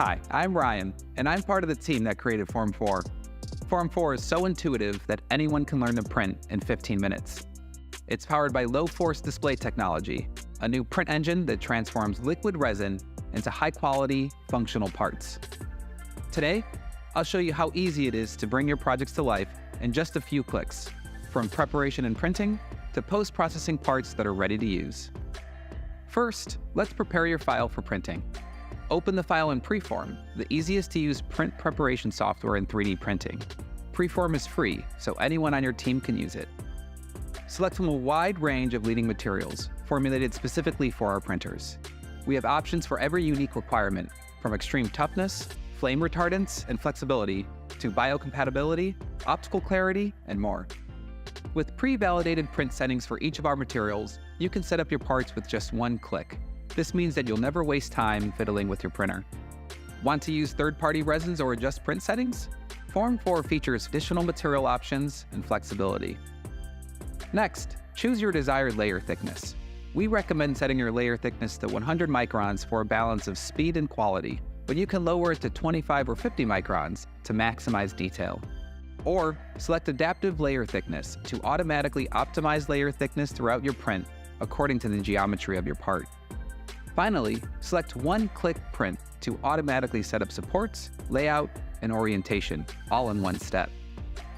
Hi, I'm Ryan, and I'm part of the team that created Form 4. Form 4 is so intuitive that anyone can learn to print in 15 minutes. It's powered by low-force display technology, a new print engine that transforms liquid resin into high-quality, functional parts. Today, I'll show you how easy it is to bring your projects to life in just a few clicks, from preparation and printing to post-processing parts that are ready to use. First, let's prepare your file for printing. Open the file in Preform, the easiest to use print preparation software in 3D printing. Preform is free, so anyone on your team can use it. Select from a wide range of leading materials, formulated specifically for our printers. We have options for every unique requirement, from extreme toughness, flame retardance, and flexibility, to biocompatibility, optical clarity, and more. With pre-validated print settings for each of our materials, you can set up your parts with just one click. This means that you'll never waste time fiddling with your printer. Want to use third-party resins or adjust print settings? Form 4 features additional material options and flexibility. Next, choose your desired layer thickness. We recommend setting your layer thickness to 100 microns for a balance of speed and quality, but you can lower it to 25 or 50 microns to maximize detail. Or select adaptive layer thickness to automatically optimize layer thickness throughout your print according to the geometry of your part. Finally, select one-click print to automatically set up supports, layout, and orientation, all in one step.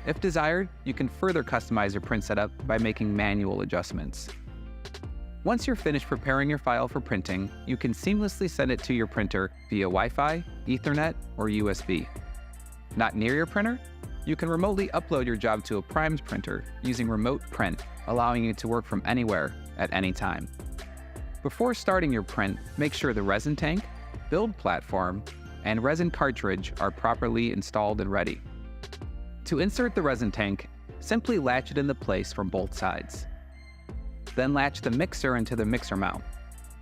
If desired, you can further customize your print setup by making manual adjustments. Once you're finished preparing your file for printing, you can seamlessly send it to your printer via Wi-Fi, Ethernet, or USB. Not near your printer? You can remotely upload your job to a primed printer using Remote Print, allowing you to work from anywhere at any time. Before starting your print, make sure the resin tank, build platform, and resin cartridge are properly installed and ready. To insert the resin tank, simply latch it into place from both sides. Then latch the mixer into the mixer mount.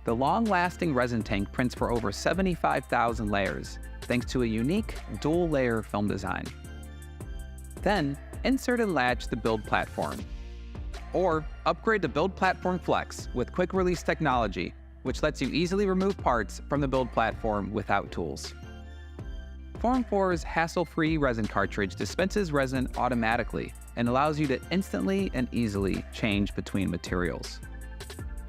The long-lasting resin tank prints for over 75,000 layers, thanks to a unique dual-layer film design. Then, insert and latch the build platform. Or upgrade to Build Platform Flex with quick release technology, which lets you easily remove parts from the build platform without tools. Form 4's hassle-free resin cartridge dispenses resin automatically and allows you to instantly and easily change between materials.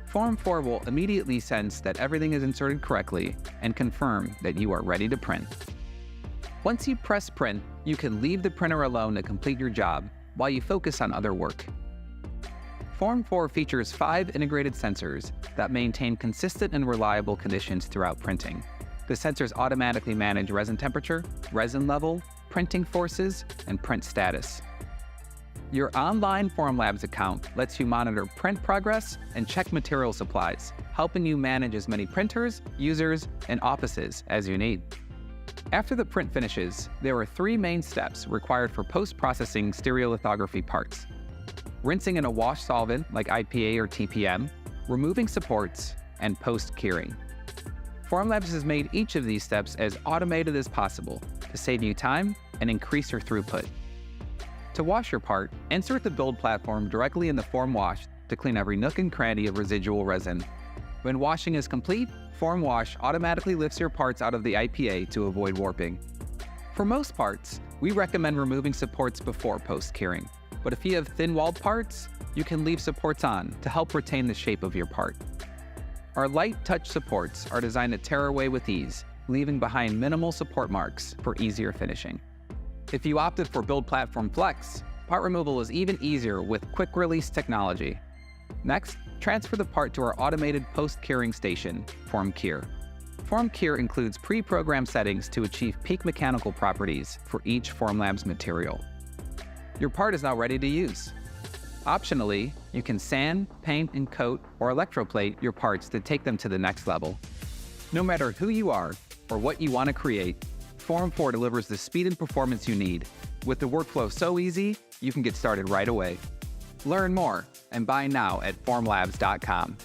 Form 4 will immediately sense that everything is inserted correctly and confirm that you are ready to print. Once you press print, you can leave the printer alone to complete your job while you focus on other work. Form 4 features 5 integrated sensors that maintain consistent and reliable conditions throughout printing. The sensors automatically manage resin temperature, resin level, printing forces, and print status. Your online Formlabs account lets you monitor print progress and check material supplies, helping you manage as many printers, users, and offices as you need. After the print finishes, there are 3 main steps required for post-processing stereolithography parts: rinsing in a wash solvent like IPA or TPM, removing supports, and post-curing. Formlabs has made each of these steps as automated as possible to save you time and increase your throughput. To wash your part, insert the build platform directly in the form wash to clean every nook and cranny of residual resin. When washing is complete, Form Wash automatically lifts your parts out of the IPA to avoid warping. For most parts, we recommend removing supports before post-curing, but if you have thin-walled parts, you can leave supports on to help retain the shape of your part. Our light touch supports are designed to tear away with ease, leaving behind minimal support marks for easier finishing. If you opted for Build Platform Flex, part removal is even easier with quick release technology. Next, transfer the part to our automated post-curing station, Form Cure. Form Cure includes pre-programmed settings to achieve peak mechanical properties for each Formlabs material. Your part is now ready to use. Optionally, you can sand, paint, and coat or electroplate your parts to take them to the next level. No matter who you are or what you want to create, Form 4 delivers the speed and performance you need. With the workflow so easy, you can get started right away. Learn more and buy now at formlabs.com.